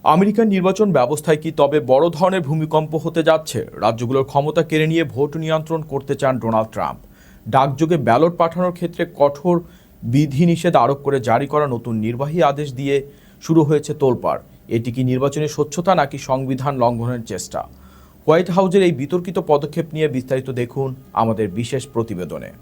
আমেরিকার নির্বাচন ব্যবস্থায় কি তবে বড় ধরনের ভূমিকম্প হতে যাচ্ছে? রাজ্যগুলোর ক্ষমতা কেড়ে নিয়ে ভোট নিয়ন্ত্রণ করতে চান ডোনাল্ড ট্রাম্প। ডাকযোগে ব্যালট পাঠানোর ক্ষেত্রে কঠোর বিধিনিষেধ আরোপ করে জারি করা নতুন নির্বাহী আদেশ দিয়ে শুরু হয়েছে তোলপাড়। এটি কি নির্বাচনের স্বচ্ছতা নাকি সংবিধান লঙ্ঘনের চেষ্টা? হোয়াইট হাউসের এই বিতর্কিত পদক্ষেপ নিয়ে বিস্তারিত দেখুন আমাদের বিশেষ প্রতিবেদনে।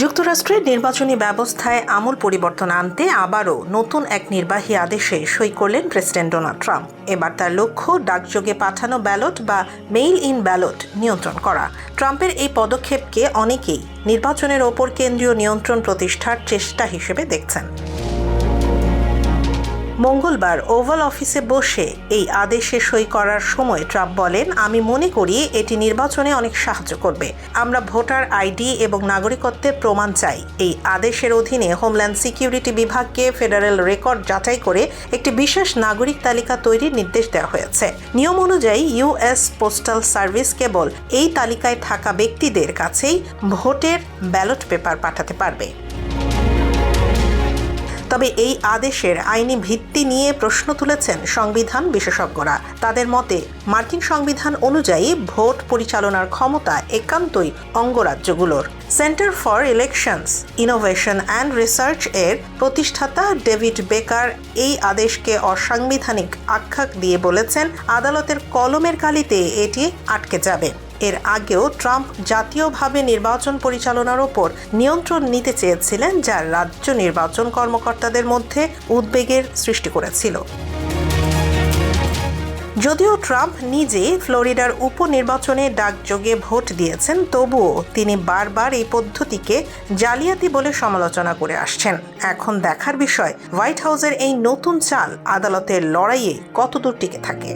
যুক্তরাষ্ট্রের নির্বাচনী ব্যবস্থায় আমূল পরিবর্তন আনতে আবারও নতুন এক নির্বাহী আদেশে সই করলেন প্রেসিডেন্ট ডোনাল্ড ট্রাম্প। এবার তার লক্ষ্য ডাকযোগে পাঠানো ব্যালট বা মেইল ইন ব্যালট নিয়ন্ত্রণ করা। ট্রাম্পের এই পদক্ষেপকে অনেকেই নির্বাচনের ওপর কেন্দ্রীয় নিয়ন্ত্রণ প্রতিষ্ঠার চেষ্টা হিসেবে দেখছেন। মঙ্গলবার ওভাল অফিসে বসে এই আদেশে সই করার সময় ট্রাম্প বলেন, আমি মনে করি এটি নির্বাচনে অনেক সাহায্য করবে। আমরা ভোটার আইডি এবং নাগরিকত্বের প্রমাণ চাই। এই আদেশের অধীনে হোমল্যান্ড সিকিউরিটি বিভাগকে ফেডারেল রেকর্ড যাচাই করে একটি বিশেষ নাগরিক তালিকা তৈরির নির্দেশ দেওয়া হয়েছে। নিয়ম অনুযায়ী ইউএস পোস্টাল সার্ভিস কেবল এই তালিকায় থাকা ব্যক্তিদের কাছেই ভোটের ব্যালট পেপার পাঠাতে পারবে। তবে এই আদেশের আইনি ভিত্তি নিয়ে প্রশ্ন তুলেছেন সংবিধান বিশেষজ্ঞরা। তাদের মতে মার্কিন সংবিধান অনুযায়ী ভোট পরিচালনার ক্ষমতা একান্তই অঙ্গরাজ্যগুলোর। Centre for elections innovation and research এর প্রতিষ্ঠাতা ডেভিড বেকার এই আদেশকে অসাংবিধানিক আখ্যা দিয়ে বলেছেন, আদালতের কলমের কালিতে এটি আটকে যাবে। এর আগেও ট্রাম্প জাতীয়ভাবে নির্বাচন পরিচালনার ওপর নিয়ন্ত্রণ নিতে চেয়েছিলেন, যা রাজ্য নির্বাচন কর্মকর্তাদের মধ্যে উদ্বেগের সৃষ্টি করেছিল। যদিও ট্রাম্প নিজে ফ্লোরিডার উপনির্বাচনে ডাকযোগে ভোট দিয়েছেন, তবুও তিনি বারবার এই পদ্ধতিকে জালিয়াতি বলে সমালোচনা করে আসছেন। এখন দেখার বিষয় হোয়াইট হাউসের এই নতুন চাল আদালতের লড়াইয়ে কতদূর টিকে থাকে।